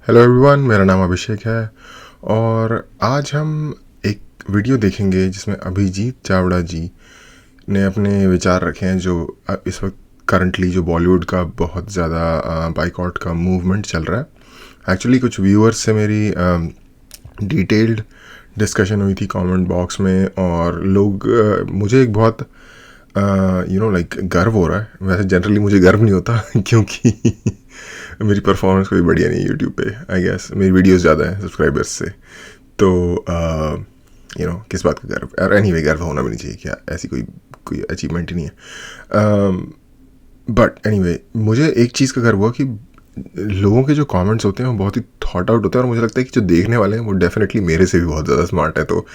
Hello everyone, मेरा नाम अभिषेक है और आज हम एक वीडियो देखेंगे जिसमें अभिजीत चावड़ा जी ने अपने विचार रखे हैं जो इस वक्त करंटली जो बॉलीवुड का बहुत ज़्यादा बाइकआउट का मूवमेंट चल रहा है। एक्चुअली कुछ व्यूअर्स से मेरी डिटेल्ड डिस्कशन हुई थी कमेंट बॉक्स में और लोग मुझे एक बहुत लाइक गर्व हो रहा है। वैसे जनरली मुझे गर्व नहीं होता क्योंकि मेरी परफॉर्मेंस कोई बढ़िया नहीं है यूट्यूब पे। आई गेस मेरी वीडियोस ज़्यादा हैं सब्सक्राइबर्स से, तो किस बात का गर्व। और एनीवे गर्व होना भी नहीं चाहिए, क्या ऐसी कोई अचीवमेंट ही नहीं है। बट एनीवे मुझे एक चीज़ का गर्व हुआ कि लोगों के जो कमेंट्स होते हैं वो बहुत ही थॉट आउट होते हैं और मुझे लगता है कि जो देखने वाले हैं वो डेफिनेटली मेरे से भी बहुत ज़्यादा स्मार्ट है। तो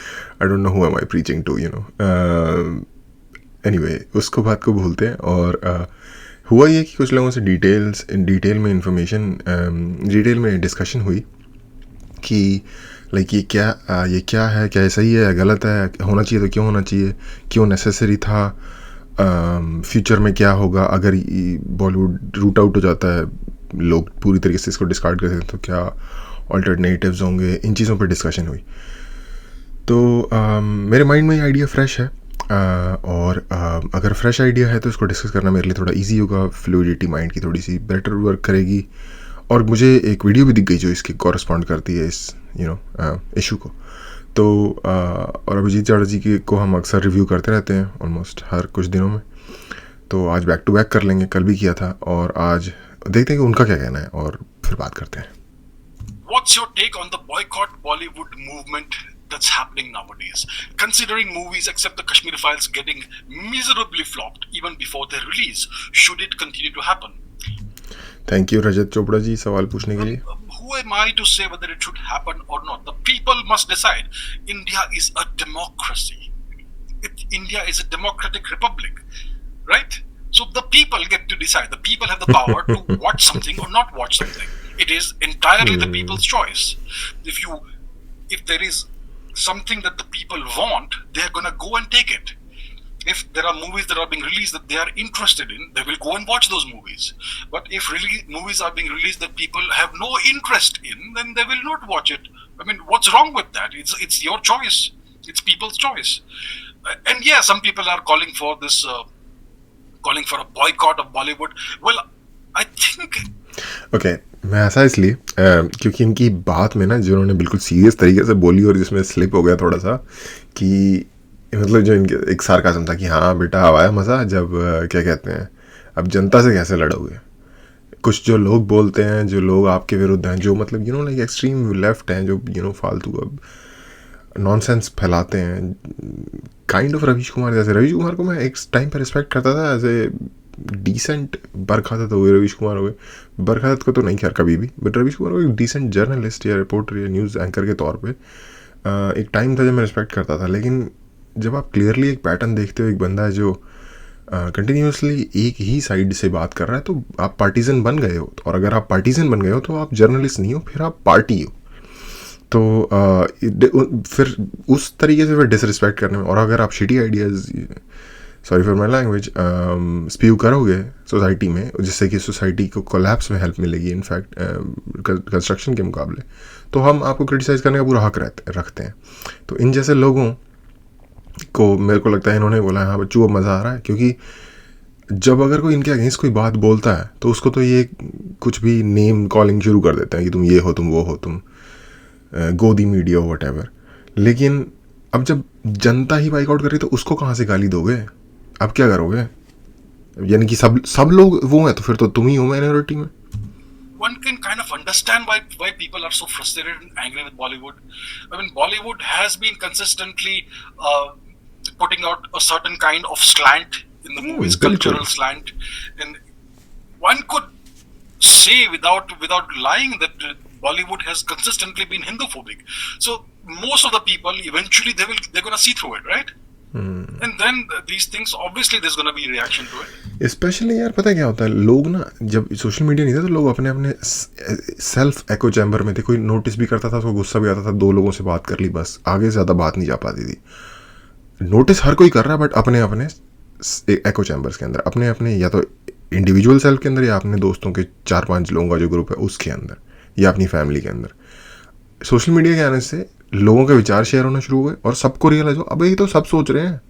I don't know who am I preaching to anyway उसको बात को भूलते हैं। और हुआ ये कि कुछ लोगों से डिटेल में डिस्कशन हुई कि लाइक ये क्या है, क्या सही है या गलत है, होना चाहिए तो क्यों होना चाहिए, क्यों नेसेसरी था, फ्यूचर में क्या होगा अगर बॉलीवुड रूट आउट हो जाता है, लोग पूरी तरीके से इसको डिस्कार्ड करते हैं तो क्या ऑल्टरनेटिव्स होंगे। इन चीज़ों पर डिस्कशन हुई। तो मेरे माइंड में ये आइडिया फ्रेश है और अगर फ्रेश आइडिया है तो इसको डिस्कस करना मेरे लिए थोड़ा इजी होगा। फ्लूइडिटी माइंड की थोड़ी सी बेटर वर्क करेगी। और मुझे एक वीडियो भी दिख गई जो इसके कॉरस्पॉन्ड करती है इस इशू को। तो और अभिजीत चावड़ा जी को हम अक्सर रिव्यू करते रहते हैं ऑलमोस्ट हर कुछ दिनों में। तो आज बैक टू बैक कर लेंगे, कल भी किया था और आज देखते हैं कि उनका क्या कहना है और फिर बात करते हैं। What's your take on the boycott Bollywood movement that's happening nowadays? Considering movies except the Kashmir Files getting miserably flopped even before their release, should it continue to happen? Thank you Rajat Chopra ji सवाल पूछने के लिए। Who am I to say whether it should happen or not? The people must decide. India is a democracy. India is a democratic republic, right? So the people get to decide. The people have the power to watch something or not watch something. It is entirely the people's choice. If there is something that the people want, they're gonna go and take it. If there are movies that are being released that they are interested in, they will go and watch those movies. But if movies are being released that people have no interest in, then they will not watch it. I mean, what's wrong with that? It's your choice. It's people's choice. And yeah, some people are calling for a boycott of Bollywood. Well, I think okay, मैं ऐसा इसलिए क्योंकि इनकी बात में ना जिन्होंने बिल्कुल सीरियस तरीके से बोली और जिसमें स्लिप हो गया थोड़ा सा कि मतलब जो इनके एक सार्काज़म था कि हाँ बेटा आया मज़ा जब क्या कहते हैं अब जनता से कैसे लड़ोगे। कुछ जो लोग बोलते हैं, जो लोग आपके विरुद्ध हैं, जो मतलब लाइक एक्सट्रीम लेफ्ट हैं, जो फालतू अब नॉनसेंस फैलाते हैं, काइंड ऑफ रवीश कुमार जैसे। रवीश कुमार को मैं एक टाइम पर रिस्पेक्ट करता था एज ए डिसेंट। बरखादत हो गए, रवीश कुमार हो गए, बरखादत को तो नहीं खैर कभी भी, बट रवीश कुमार को एक डिसेंट जर्नलिस्ट या रिपोर्टर या न्यूज़ एंकर के तौर पे एक टाइम था जब मैं रिस्पेक्ट करता था। लेकिन जब आप क्लियरली एक पैटर्न देखते हो, एक बंदा है जो कंटिन्यूसली एक ही साइड से बात कर रहा है, तो आप पार्टीजन बन गए हो। और अगर आप पार्टीजन बन गए हो तो आप जर्नलिस्ट नहीं हो, फिर आप पार्टी हो। तो फिर उस तरीके से फिर डिसरिस्पेक्ट करने में, और अगर आप shitty ideas, sorry for my language, spew करोगे सोसाइटी में जिससे कि सोसाइटी को कोलैप्स में हेल्प मिलेगी इनफैक्ट कंस्ट्रक्शन के मुकाबले, तो हम आपको क्रिटिसाइज़ करने का पूरा हक रखते हैं। तो इन जैसे लोगों को मेरे को लगता है इन्होंने बोला हाँ बच्चों अब मज़ा आ रहा है, क्योंकि जब अगर कोई इनके अगेंस्ट कोई बात बोलता है तो उसको तो ये कुछ भी नेम कॉलिंग शुरू कर देते हैं कि तुम ये हो, तुम वो हो, तुम गोदी मीडिया हो, वट एवर। लेकिन अब जब जनता ही बाइकआउट कर रही तो उसको कहाँ से गाली दोगे? अब क्या करोगे? यानी कि सब लोग वो हैं तो फिर तो तुम ही हो माइनॉरिटी में। One can kind of understand why people are so frustrated and angry with Bollywood. I mean, Bollywood has been consistently putting out a certain kind of slant in the movies, cultural slant, and one could say without lying that Bollywood has consistently been Hinduphobic. So most of the people eventually they're gonna see through it, right? And then these things, obviously there's gonna be reaction to it. Specially यार पता क्या होता है, लोग ना जब social media नहीं था तो लोग अपने अपने सेल्फ एको चैम्बर में थे। कोई नोटिस भी करता था तो गुस्सा भी आता था, दो लोगों से बात कर ली बस, आगे ज़्यादा बात नहीं जा पाती थी। नोटिस हर कोई कर रहा है बट अपने अपने एको चैम्बर्स के अंदर, अपने अपने या तो इंडिविजुअल सेल्फ के अंदर या अपने दोस्तों के 4-5 लोगों का जो ग्रुप है उसके अंदर। या अपनी फैमिली के अंदर। सोशल मीडिया के आने से लोगों के विचार शेयर होना शुरू हुए और सबको रियलाइज हो अबे ये तो सब सोच रहे हैं।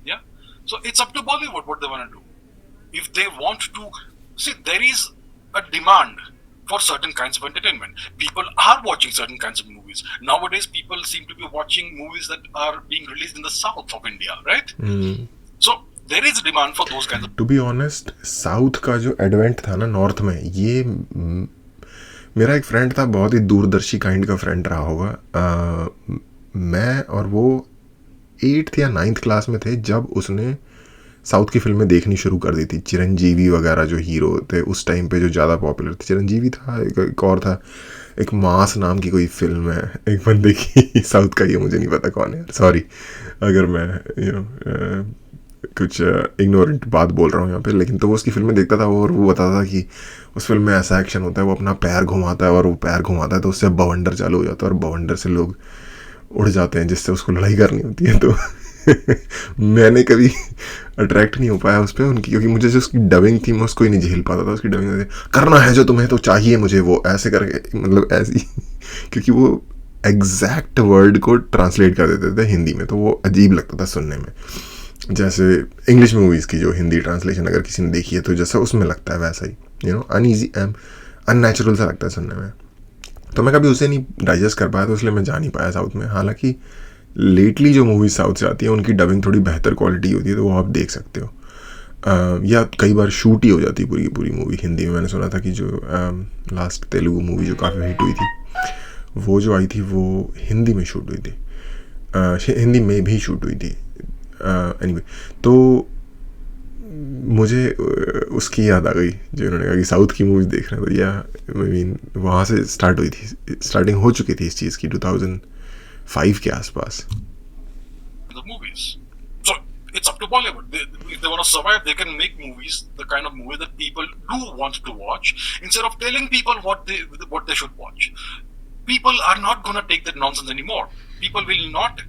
Yeah. So it's up to Bollywood what they want to do. If they want to see, there is a demand for certain kinds of entertainment. People are watching certain kinds of movies. Nowadays, people seem to be watching movies that are being released in the south of India, right? So there is a demand for those kinds of. To be honest south का जो advent था ना north में, ये मेरा एक friend था, बहुत ही दूरदर्शी काइंड का फ्रेंड रहा होगा। मैं और वो 8th या 9th क्लास में थे जब उसने साउथ की फिल्में देखनी शुरू कर दी थी। चिरंजीवी वगैरह जो हीरो थे उस टाइम पे जो ज़्यादा पॉपुलर थे, चिरंजीवी था, एक और था, एक मास नाम की कोई फिल्म है एक बंदे की साउथ का, ये मुझे नहीं पता कौन है, सॉरी अगर मैं कुछ इग्नोरेंट बात बोल रहा हूँ यहाँ पे। लेकिन तो वो उसकी फिल्में देखता था और वो बताता था कि उस फिल्म में ऐसा एक्शन होता है, वो अपना पैर घुमाता है और वो पैर घुमाता है तो उससे बवंडर चालू हो जाता है और बवंडर से लोग उड़ जाते हैं जिससे उसको लड़ाई करनी होती है। तो मैंने कभी अट्रैक्ट नहीं हो पाया उस पर उनकी, क्योंकि मुझे जो उसकी डबिंग थी मैं उसको ही नहीं झेल पाता था। उसकी डबिंग करना है जो तुम्हें तो चाहिए मुझे वो ऐसे करके, मतलब ऐसी क्योंकि वो एग्जैक्ट वर्ड को ट्रांसलेट कर देते थे हिंदी में, तो वो अजीब लगता था सुनने में। जैसे इंग्लिश मूवीज़ की जो हिंदी ट्रांसलेशन अगर किसी ने देखी है तो जैसा उसमें लगता है वैसा ही, अनईजी अननेचुरल सा लगता है सुनने में। तो मैं कभी उसे नहीं डाइजेस्ट कर पाया, तो इसलिए मैं जा नहीं पाया साउथ में। हालांकि लेटली जो मूवीज़ साउथ से आती है उनकी डबिंग थोड़ी बेहतर क्वालिटी होती है, तो वो आप देख सकते हो। या कई बार शूट ही हो जाती है पूरी की पूरी मूवी हिंदी में। मैंने सुना था कि जो लास्ट तेलुगु मूवी जो काफ़ी हिट हुई थी, वो जो आई थी वो हिंदी में शूट हुई थी, हिंदी में भी शूट हुई थी। एनीवे तो मुझे उसकी याद आ गई जो उन्होंने कहा कि साउथ की मूवीज़ देख रहे हैं, तो या आई मीन वहाँ से स्टार्ट हुई थी, स्टार्टिंग हो चुकी थी इस चीज़ की 2005 के आसपास। The movies. So it's up to Bollywood. If they want to survive, they can make movies, the kind of movie that people do want to watch, instead of telling people what they should watch. People are not going to take that nonsense anymore. People will not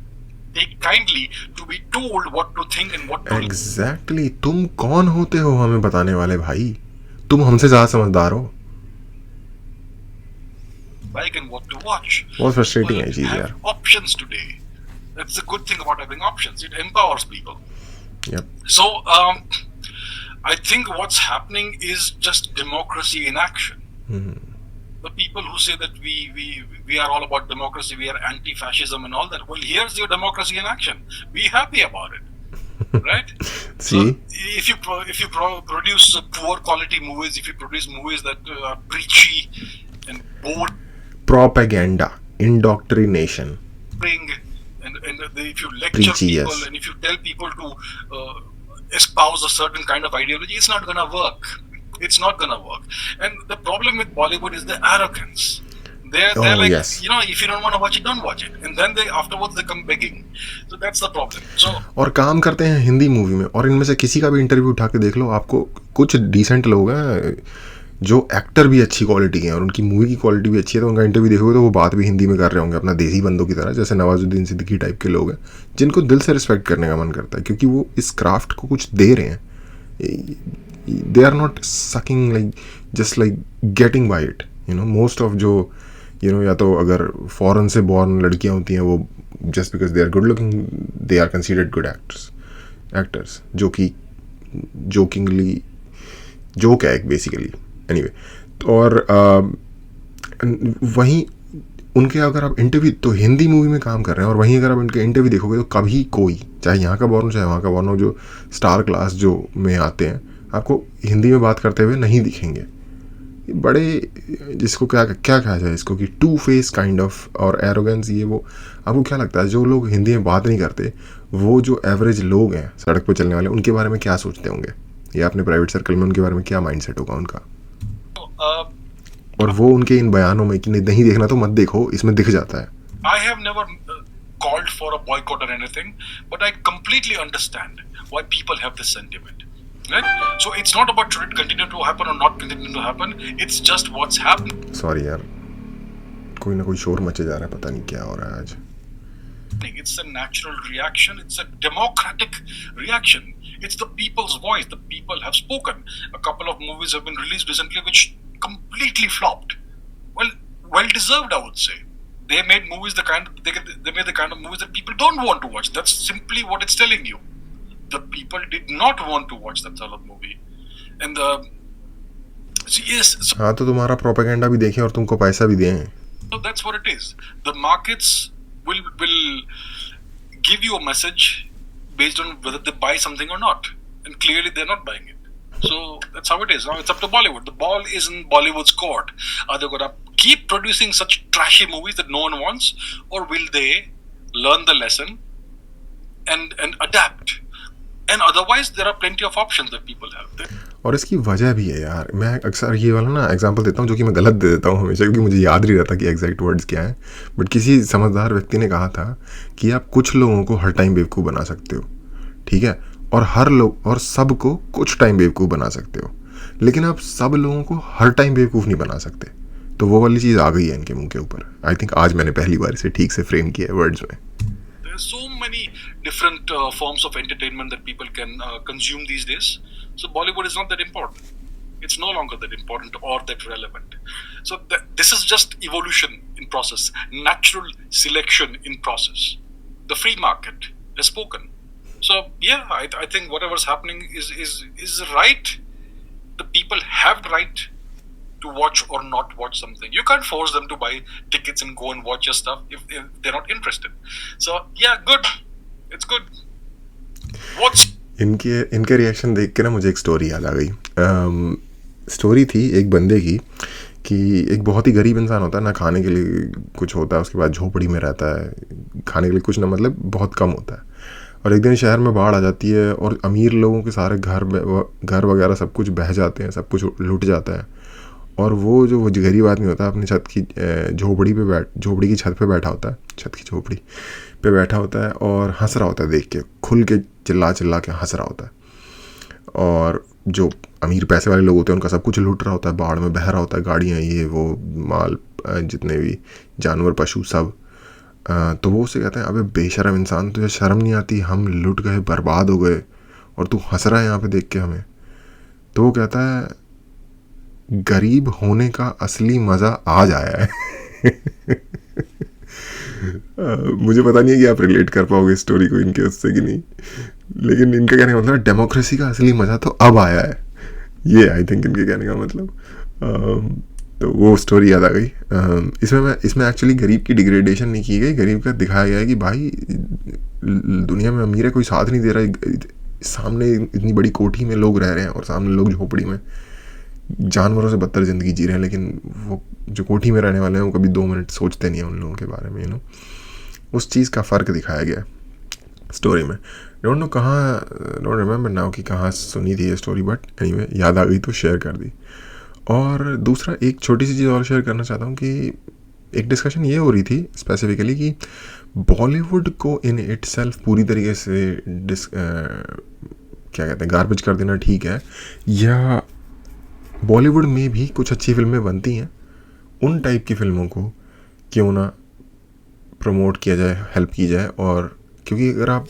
take kindly to be told what to think and what to. Exactly. तुम कौन होते हो हमें बताने वाले भाई? तुम हमसे ज़्यादा समझदार हो। Like and what to watch. बहुत frustrating है चीज़ यार। Options today. That's the good thing about having options. It empowers people. Yep. So I think what's happening is just democracy in action. The people who say that we are all about democracy, we are anti-fascism and all that. Well, here's your democracy in action. Be happy about it, right? See, so if you produce poor quality movies, if you produce movies that are preachy and boring, propaganda, indoctrination, and if you lecture preachy, people, yes. and if you tell people to espouse a certain kind of ideology, it's not gonna work. It's not gonna work. And the problem with Bollywood is the arrogance. They're like, yes. If you don't want to watch it, don't watch it. And then afterwards they come begging. So that's the problem. So और काम करते हैं Hindi movie में, और इनमें से किसी का भी इंटरव्यू उठा के देख लो, आपको कुछ डिसेंट लोग हैं जो एक्टर भी अच्छी क्वालिटी के हैं और उनकी मूवी की क्वालिटी भी अच्छी है, तो उनका इंटरव्यू देखोगे तो वो बात भी हिंदी में कर रहे होंगे अपना देसी बंदों की तरह, जैसे नवाजुद्दीन सिद्दीकी टाइप के लोग हैं जिनको दिल से रिस्पेक्ट करने का मन करता है, क्योंकि वो इस क्राफ्ट को कुछ दे रहे हैं। They are not sucking like just like getting by it, most of जो या तो अगर फॉरेन से बॉर्न लड़कियां होती हैं वो just because they are good looking they are considered good actors जो कि jokingly joke है बेसिकली। anyway और वहीं उनके अगर आप इंटरव्यू तो हिंदी मूवी में काम कर रहे हैं, और वहीं अगर आप उनके इंटरव्यू देखोगे तो कभी कोई, चाहे यहाँ का बॉर्न चाहे वहाँ का बॉर्न हो, जो स्टार क्लास जो में आते हैं आपको हिंदी में बात करते हुए नहीं दिखेंगे। बड़े जिसको क्या कहा जाए इसको कि टू फेस काइंड ऑफ और एरोगेंस, ये वो आपको क्या लगता है जो लोग हिंदी में बात नहीं करते, वो जो एवरेज लोग हैं सड़क पर चलने वाले, उनके बारे में क्या सोचते होंगे, या अपने प्राइवेट सर्कल में उनके बारे में क्या माइंडसेट होगा उनका? और वो उनके इन बयानों में कि नहीं देखना तो मत देखो, इसमें दिख जाता है। I have never called for a boycott or anything, but I completely understand why people have this sentiment. Right? So it's not about should it continue to happen or not continue to happen. It's just what's happening. Sorry यार, कोई ना कोई शोर मचे जा रहा है, पता नहीं क्या हो रहा है आज। It's a natural reaction. It's a democratic reaction. It's the people's voice. The people have spoken. A couple of movies have been released recently which completely flopped. Well deserved, I would say. They made movies they made the kind of movies that people don't want to watch. That's simply what it's telling you. The people did not want to watch that Salad movie, and yes, हाँ तो तुम्हारा propaganda भी देखें और तुमको पैसा भी दें. so that's what it is. The markets will give you a message based on whether they buy something or not, and clearly they're not buying it. So that's how it is. Now it's up to Bollywood. The ball is in Bollywood's court. Are they gonna keep producing such trashy movies that no one wants, or will they learn the lesson and adapt? And otherwise, there are plenty of options that people have. और इसकी वजह भी है यार. मैं अक्सर ये वाला ना एग्जांपल देता हूँ जो कि मैं गलत दे देता हूँ हमेशा, क्योंकि मुझे याद नहीं रहता कि एग्जैक्ट वर्ड्स क्या हैं. बट किसी समझदार व्यक्ति ने कहा था कि आप कुछ लोगों को हर टाइम बेवकूफ़ बना सकते हो, ठीक है, और सब को कुछ टाइम बेवकूफ़ बना सकते हो, लेकिन आप सब लोगों को हर टाइम बेवकूफ़ नहीं बना सकते. तो वो वाली चीज़ आ गई है इनके मुंह के ऊपर. आई थिंक आज मैंने पहली बार इसे ठीक से फ्रेम किया है वर्ड्स में. There's so many different forms of entertainment that people can consume these days. So Bollywood is not that important. It's no longer that important or that relevant. So this is just evolution in process, natural selection in process. The free market has spoken. So yeah, I think whatever's happening is right. The people have the right to watch or not watch something. You can't force them to buy tickets and go and watch your stuff if they're not interested. So yeah, good. It's good. What's इनके reaction देख के ना मुझे एक story याद आ गई. Story थी एक बंदे की कि एक बहुत ही गरीब इंसान होता है ना, खाने के लिए कुछ होता है, उसके बाद झोपड़ी में रहता है, खाने के लिए कुछ ना मतलब बहुत कम होता है. और एक दिन शहर में बाढ़ आ जाती है और अमीर लोगों के सारे घर वगैरह सब कुछ बह जाते हैं, सब कुछ लुट जाता है. और वो जो गरीब आदमी होता है अपनी झोपड़ी की छत पे बैठा होता है, छत की झोपड़ी पे बैठा होता है और हंस रहा होता है, देख के खुल के चिल्ला के हंस रहा होता है. और जो अमीर पैसे वाले लोग होते हैं उनका सब कुछ लूट रहा होता है, बाढ़ में बह रहा होता है, गाड़ियाँ, ये वो, माल, जितने भी जानवर, पशु, सब. तो वो उससे कहते हैं, अबे बेशरम इंसान, तुझे शर्म नहीं आती, हम लुट गए, बर्बाद हो गए और तू हंस रहा है यहाँ पे देख के हमें. तो वो कहता है, गरीब होने का असली मज़ा आज आया है. मुझे पता नहीं है कि आप रिलेट कर पाओगे स्टोरी को इनके उससे कि नहीं, लेकिन इनका कहने का मतलब डेमोक्रेसी का असली मज़ा तो अब आया है. ये आई थिंक इनके कहने का मतलब. तो वो स्टोरी याद आ गई. इसमें एक्चुअली गरीब की डिग्रेडेशन नहीं की गई, गरीब का दिखाया गया है कि भाई दुनिया में अमीर है, कोई साथ नहीं दे रहा है, सामने इतनी बड़ी कोठी में लोग रह रहे हैं और सामने लोग झोपड़ी में जानवरों से बदतर ज़िंदगी जी रहे हैं, लेकिन वो जो कोठी में रहने वाले हैं वो कभी 2 मिनट सोचते नहीं हैं उन लोगों के बारे में. उस चीज़ का फ़र्क दिखाया गया स्टोरी में. डोंट रिमेंबर नाउ कि कहाँ सुनी थी ये स्टोरी, बट एनीवे याद आ गई तो शेयर कर दी. और दूसरा एक छोटी सी चीज़ और शेयर करना चाहता हूँ कि एक डिस्कशन ये हो रही थी स्पेसिफिकली कि बॉलीवुड को इन इटसेल्फ पूरी तरीके से क्या कहते हैं, गार्बेज कर देना ठीक है, या बॉलीवुड में भी कुछ अच्छी फिल्में बनती हैं, उन टाइप की फिल्मों को क्यों ना प्रमोट किया जाए, हेल्प की जाए. और क्योंकि अगर आप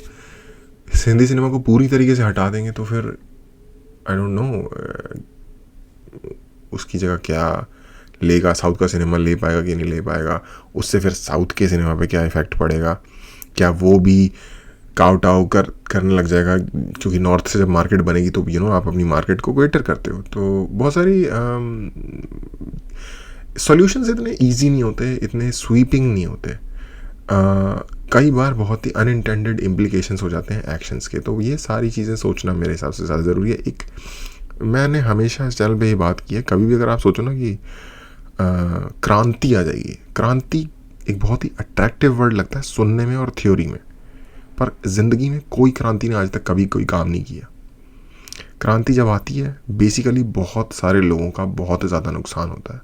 हिंदी सिनेमा को पूरी तरीके से हटा देंगे तो फिर आई डोंट नो उसकी जगह क्या लेगा, साउथ का सिनेमा ले पाएगा कि नहीं ले पाएगा, उससे फिर साउथ के सिनेमा पे क्या इफ़ेक्ट पड़ेगा, क्या वो भी काउटाउ करने लग जाएगा, क्योंकि नॉर्थ से जब मार्केट बनेगी तो आप अपनी मार्केट को वेटर करते हो. तो बहुत सारी सॉल्यूशंस इतने इजी नहीं होते, इतने स्वीपिंग नहीं होते, कई बार बहुत ही अनइंटेंडेड इम्प्लीकेशंस हो जाते हैं एक्शंस के. तो ये सारी चीज़ें सोचना मेरे हिसाब से ज़्यादा ज़रूरी है. मैंने हमेशा इस चैनल पे ये बात की है, कभी भी अगर आप सोचो ना कि क्रांति आ जाएगी, क्रांति एक बहुत ही अट्रैक्टिव वर्ड लगता है सुनने में और थ्योरी में, पर ज़िंदगी में कोई क्रांति ने आज तक कभी कोई काम नहीं किया. क्रांति जब आती है बेसिकली बहुत सारे लोगों का बहुत ज़्यादा नुकसान होता है.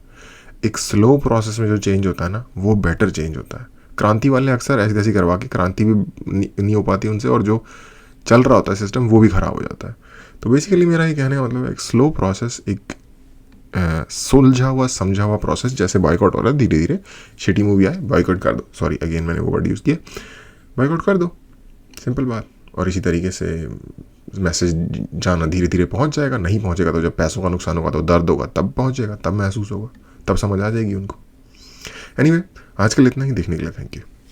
एक स्लो प्रोसेस में जो चेंज होता है ना, वो बेटर चेंज होता है. क्रांति वाले अक्सर ऐसी तैसी करवा के क्रांति भी नहीं हो पाती उनसे, और जो चल रहा होता है सिस्टम वो भी ख़राब हो जाता है. तो बेसिकली मेरा ये कहने का मतलब एक स्लो प्रोसेस, एक सुलझा हुआ समझा हुआ प्रोसेस. जैसे बॉयकॉट हो रहा है धीरे धीरे, शिटी मूवी आए बॉयकॉट कर दो, सॉरी अगेन मैंने वो वर्ड यूज़ किया, बॉयकॉट कर दो, सिंपल बात. और इसी तरीके से मैसेज जाना धीरे धीरे पहुंच जाएगा, नहीं पहुंचेगा तो जब पैसों का नुकसान होगा तो दर्द होगा तब पहुंचेगा, तब महसूस होगा, तब समझ आ जाएगी उनको। एनीवे, आज के लिए इतना ही। देखने के लिए थैंक यू।